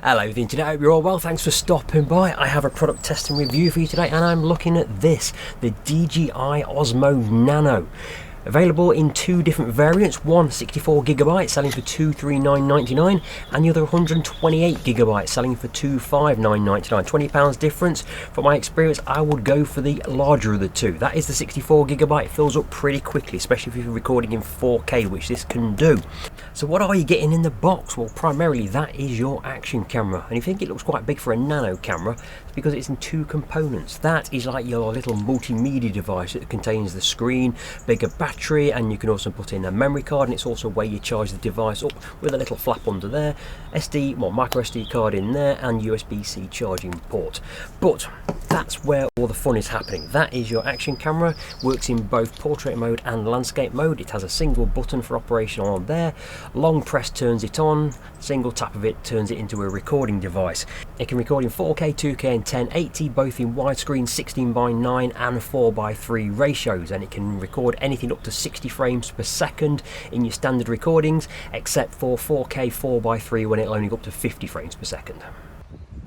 Hello the internet, I hope you're all well, thanks for stopping by. I have a product test and review for you today and I'm looking at this, the DJI Osmo Nano. Available in two different variants, one 64GB selling for $239.99 and the other 128GB selling for $259.99. £20 difference. From my experience, I would go for the larger of the two. That is the 64GB. It fills up pretty quickly, especially if you're recording in 4K, which this can do. So what are you getting in the box? Well, primarily that is your action camera. And if you think it looks quite big for a nano camera, it's because it's in two components. That is like your little multimedia device that contains the screen, bigger battery, and you can also put in a memory card, and it's also where you charge the device up with a little flap under there, micro SD card in there, and USB-C charging port. But that's where all the fun is happening. That is your action camera, works in both portrait mode and landscape mode. It has a single button for operation on there. Long press turns it on, single tap of it turns it into a recording device. It can record in 4K, 2K and 1080, both in widescreen 16:9 and 4:3 ratios, and it can record anything up to 60 frames per second in your standard recordings, except for 4K 4:3 when it'll only go up to 50 frames per second.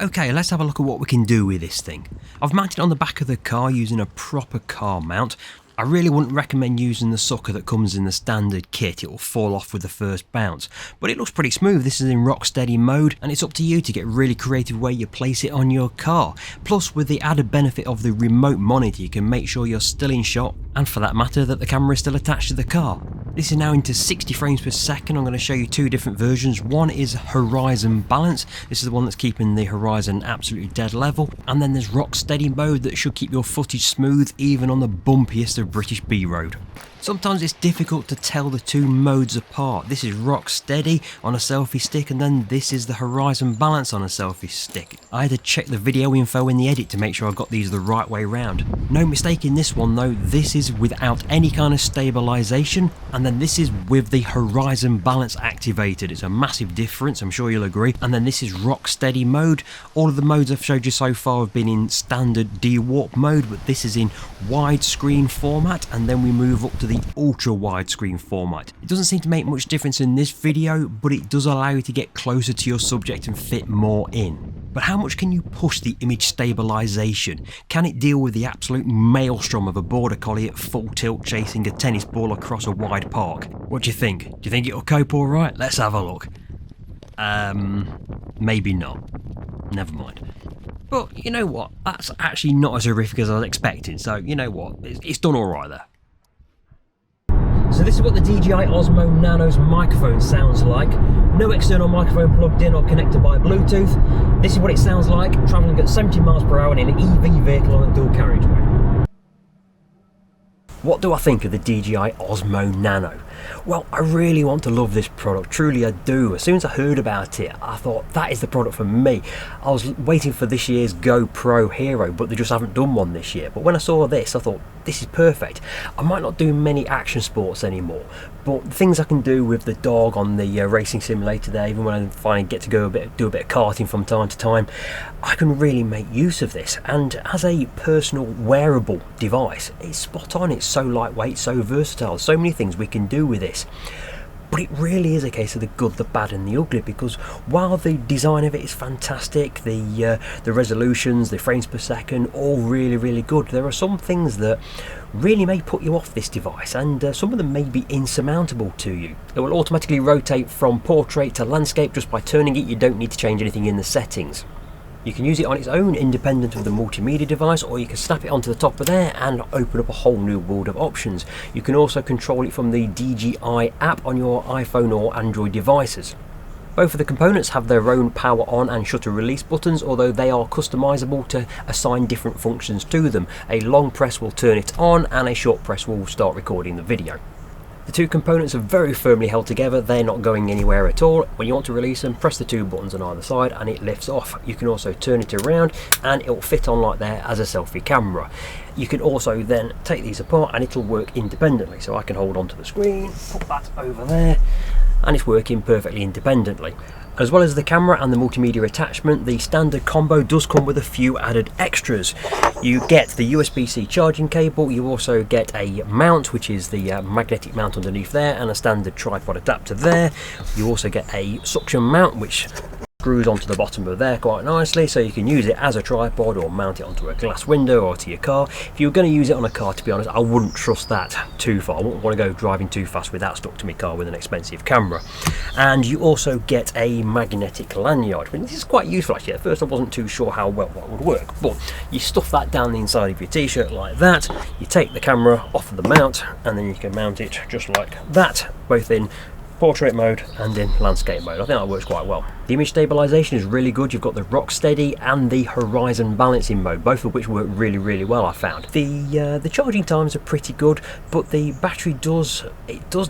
Okay, let's have a look at what we can do with this thing. I've mounted it on the back of the car using a proper car mount. I really wouldn't recommend using the sucker that comes in the standard kit, it will fall off with the first bounce. But it looks pretty smooth. This is in rock steady mode and it's up to you to get really creative where you place it on your car. Plus, with the added benefit of the remote monitor, you can make sure you're still in shot, and for that matter that the camera is still attached to the car. This is now into 60 frames per second. I'm going to show you two different versions. One is horizon balance. This is the one that's keeping the horizon absolutely dead level. And then there's rock steady mode that should keep your footage smooth even on the bumpiest of British B-road. Sometimes it's difficult to tell the two modes apart. This is rock steady on a selfie stick, and then this is the horizon balance on a selfie stick. I had to check the video info in the edit to make sure I got these the right way round. No mistake in this one though, this is without any kind of stabilization, and then this is with the horizon balance activated. It's a massive difference, I'm sure you'll agree. And then this is rock steady mode. All of the modes I've showed you so far have been in standard de-warp mode, but this is in widescreen format, and then we move up to the ultra widescreen format. It doesn't seem to make much difference in this video, but it does allow you to get closer to your subject and fit more in. But how much can you push the image stabilization? Can it deal with the absolute maelstrom of a border collie at full tilt chasing a tennis ball across a wide park? What do you think? Do you think it'll cope alright? Let's have a look. Maybe not. Never mind. But you know what? That's actually not as horrific as I was expecting, so you know what? It's done alright there. So this is what the DJI Osmo Nano's microphone sounds like. No external microphone plugged in or connected by Bluetooth. This is what it sounds like travelling at 70 miles per hour in an EV vehicle on a dual carriageway. What do I think of the DJI Osmo Nano? Well, I really want to love this product, truly I do. As soon as I heard about it, I thought that is the product for me. I was waiting for this year's GoPro Hero, but they just haven't done one this year. But when I saw this, I thought, this is perfect. I might not do many action sports anymore, but the things I can do with the dog on the racing simulator there, even when I finally get to go do a bit of karting from time to time, I can really make use of this. And as a personal wearable device, it's spot on. It's so lightweight, so versatile, so many things we can do with this. But it really is a case of the good, the bad and the ugly, because while the design of it is fantastic, the resolutions, the frames per second, all really good, there are some things that really may put you off this device, and some of them may be insurmountable to you. It will automatically rotate from portrait to landscape just by turning it. You don't need to change anything in the settings. You can use it on its own, independent of the multimedia device, or you can snap it onto the top of there and open up a whole new world of options. You can also control it from the DJI app on your iPhone or Android devices. Both of the components have their own power on and shutter release buttons, although they are customizable to assign different functions to them. A long press will turn it on and a short press will start recording the video. The two components are very firmly held together, they're not going anywhere at all. When you want to release them, press the two buttons on either side and it lifts off. You can also turn it around and it will fit on like there as a selfie camera. You can also then take these apart and it'll work independently. So I can hold onto the screen, put that over there, and it's working perfectly independently. As well as the camera and the multimedia attachment, the standard combo does come with a few added extras. You get the USB-C charging cable, you also get a mount, which is the magnetic mount underneath there, and a standard tripod adapter there. You also get a suction mount, which screws onto the bottom of there quite nicely, so you can use it as a tripod or mount it onto a glass window or to your car. If you were going to use it on a car, to be honest, I wouldn't trust that too far. I wouldn't want to go driving too fast with that stuck to my car with an expensive camera. And you also get a magnetic lanyard. I mean, this is quite useful actually. At first I wasn't too sure how well that would work, but you stuff that down the inside of your t-shirt like that, you take the camera off of the mount, and then you can mount it just like that, both in portrait mode and in landscape mode. I think that works quite well. The image stabilization is really good. You've got the rock steady and the horizon balancing mode, both of which work really well, I found. The charging times are pretty good, but the battery does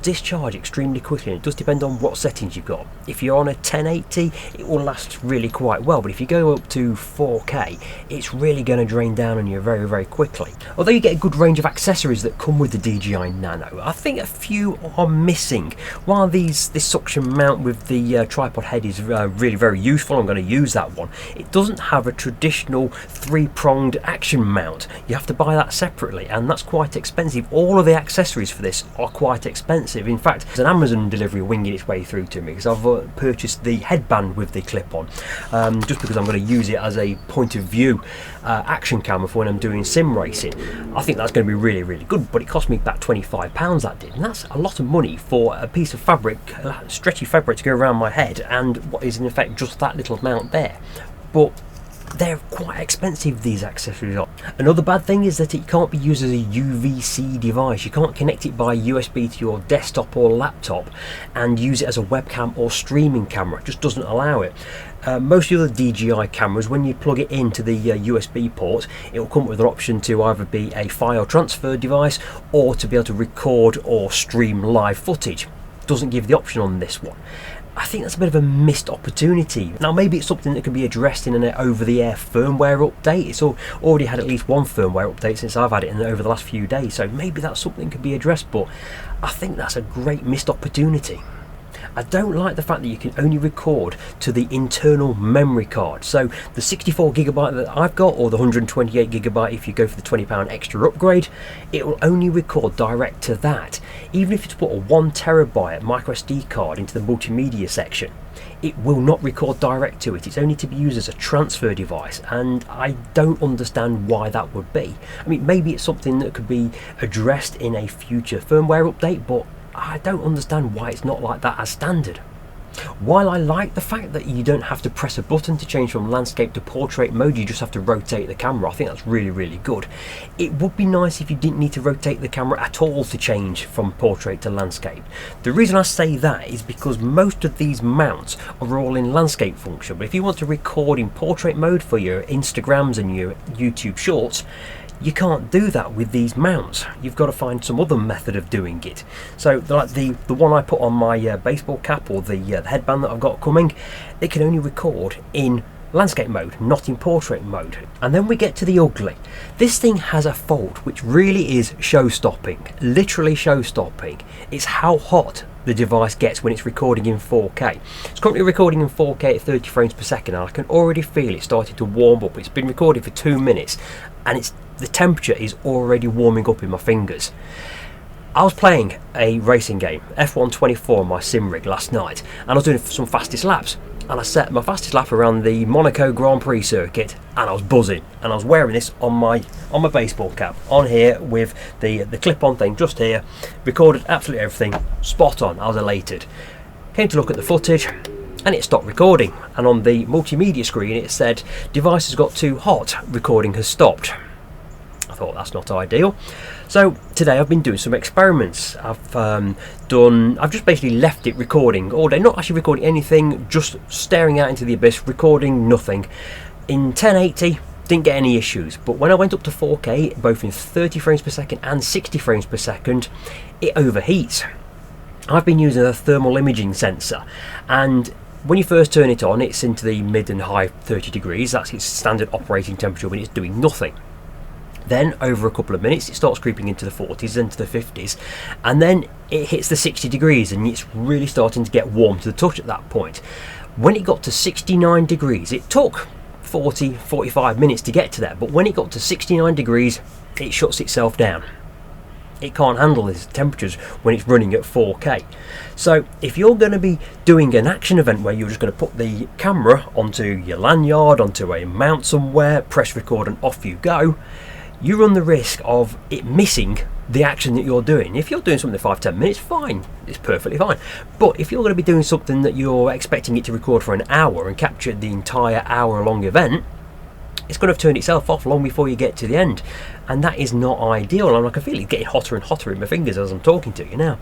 discharge extremely quickly, and it does depend on what settings you've got. If you're on a 1080, it will last really quite well, but if you go up to 4K, it's really going to drain down on you very quickly. Although you get a good range of accessories that come with the DJI Nano, I think a few are missing. While this suction mount with the tripod head is really very useful, I'm going to use that one, it doesn't have a traditional three-pronged action mount. You have to buy that separately, and that's quite expensive. All of the accessories for this are quite expensive. In fact, there's an Amazon delivery winging its way through to me because I've purchased the headband with the clip on, just because I'm going to use it as a point of view action camera for when I'm doing sim racing. I think that's going to be really good, but it cost me about £25, that did, and that's a lot of money for a piece of fabric, stretchy fabric, to go around my head, and what is in effect just that little mount there. But they're quite expensive, these accessories are. Another bad thing is that it can't be used as a UVC device. You can't connect it by USB to your desktop or laptop and use it as a webcam or streaming camera. It just doesn't allow it. Most of the other DJI cameras, when you plug it into the USB port, it will come with an option to either be a file transfer device or to be able to record or stream live footage. Doesn't give the option on this one. I think that's a bit of a missed opportunity. Now maybe it's something that can be addressed in an over-the-air firmware update. It's already had at least one firmware update since I've had it over the last few days, so maybe that's something that can be addressed, but I think that's a great missed opportunity. I don't like the fact that you can only record to the internal memory card. So the 64GB that I've got, or the 128GB if you go for the £20 extra upgrade, it will only record direct to that. Even if you put a 1TB microSD card into the multimedia section, it will not record direct to it. It's only to be used as a transfer device, and I don't understand why that would be. I mean, maybe it's something that could be addressed in a future firmware update, but I don't understand why it's not like that as standard. While I like the fact that you don't have to press a button to change from landscape to portrait mode, you just have to rotate the camera, I think that's really good. It would be nice if you didn't need to rotate the camera at all to change from portrait to landscape. The reason I say that is because most of these mounts are all in landscape function, but if you want to record in portrait mode for your Instagrams and your YouTube shorts, you can't do that with these mounts. You've got to find some other method of doing it. So like the one I put on my baseball cap, or the headband that I've got coming, it can only record in landscape mode, not in portrait mode. And then we get to the ugly. This thing has a fault which really is show-stopping, literally show-stopping. It's how hot the device gets when it's recording in 4K. It's currently recording in 4K at 30 frames per second, and I can already feel it starting to warm up. It's been recording for 2 minutes, and the temperature is already warming up in my fingers. I was playing a racing game, F1 24 on my sim rig last night, and I was doing some fastest laps. And I set my fastest lap around the Monaco Grand Prix circuit, and I was buzzing. And I was wearing this on my baseball cap, on here with the clip-on thing just here. Recorded absolutely everything, spot on. I was elated. Came to look at the footage, and it stopped recording. And on the multimedia screen, it said, "Device has got too hot. Recording has stopped." I thought that's not ideal. So today I've been doing some experiments. I've just basically left it recording all day, not actually recording anything, just staring out into the abyss, recording nothing. In 1080, didn't get any issues, but when I went up to 4K, both in 30 frames per second and 60 frames per second, it overheats. I've been using a thermal imaging sensor, and when you first turn it on, it's into the mid and high 30 degrees. That's its standard operating temperature when it's doing nothing. Then over a couple of minutes it starts creeping into the 40s, then to the 50s, and then it hits the 60 degrees, and it's really starting to get warm to the touch at that point. When it got to 69 degrees, it took 45 minutes to get to that, but when it got to 69 degrees, it shuts itself down. It can't handle these temperatures when it's running at 4K. So if you're going to be doing an action event where you're just going to put the camera onto your lanyard, onto a mount somewhere, press record and off you go, you run the risk of it missing the action that you're doing. If you're doing something 5-10 minutes, fine, it's perfectly fine. But if you're going to be doing something that you're expecting it to record for an hour and capture the entire hour-long event, it's going to have turned itself off long before you get to the end, and that is not ideal. And I can feel it getting hotter and hotter in my fingers as I'm talking to you now.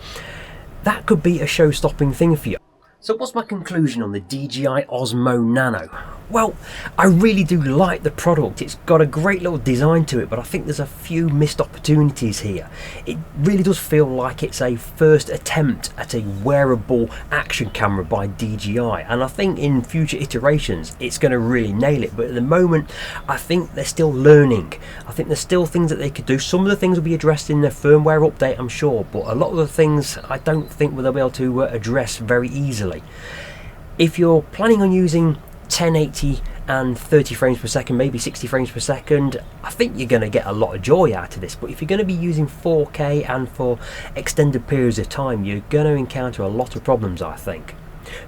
That could be a show-stopping thing for you. So what's my conclusion on the DJI Osmo Nano? Well, I really do like the product. It's got a great little design to it, but I think there's a few missed opportunities here. It really does feel like it's a first attempt at a wearable action camera by DJI, and I think in future iterations it's going to really nail it. But at the moment, I think they're still learning. I think there's still things that they could do. Some of the things will be addressed in their firmware update, I'm sure, but a lot of the things I don't think they'll be able to address very easily. If you're planning on using 1080 and 30 frames per second, maybe 60 frames per second, I think you're going to get a lot of joy out of this. But if you're going to be using 4K and for extended periods of time, you're going to encounter a lot of problems, I think.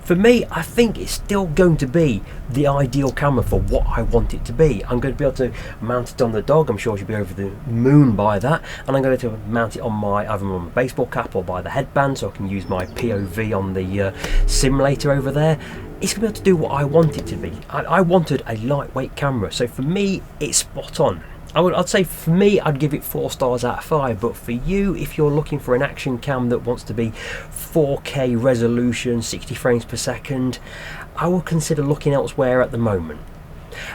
For me, I think it's still going to be the ideal camera for what I want it to be. I'm going to be able to mount it on the dog. I'm sure she'll be over the moon by that. And I'm going to mount it on either on my baseball cap or by the headband, so I can use my POV on the simulator over there. It's going to be able to do what I want it to be. I wanted a lightweight camera, so for me, it's spot on. I'd say for me, I'd give it 4 stars out of 5, but for you, if you're looking for an action cam that wants to be 4K resolution, 60 frames per second, I would consider looking elsewhere at the moment.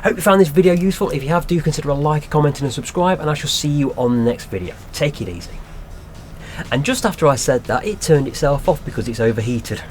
Hope you found this video useful. If you have, do consider a like, comment and subscribe, and I shall see you on the next video. Take it easy. And just after I said that, it turned itself off because it's overheated.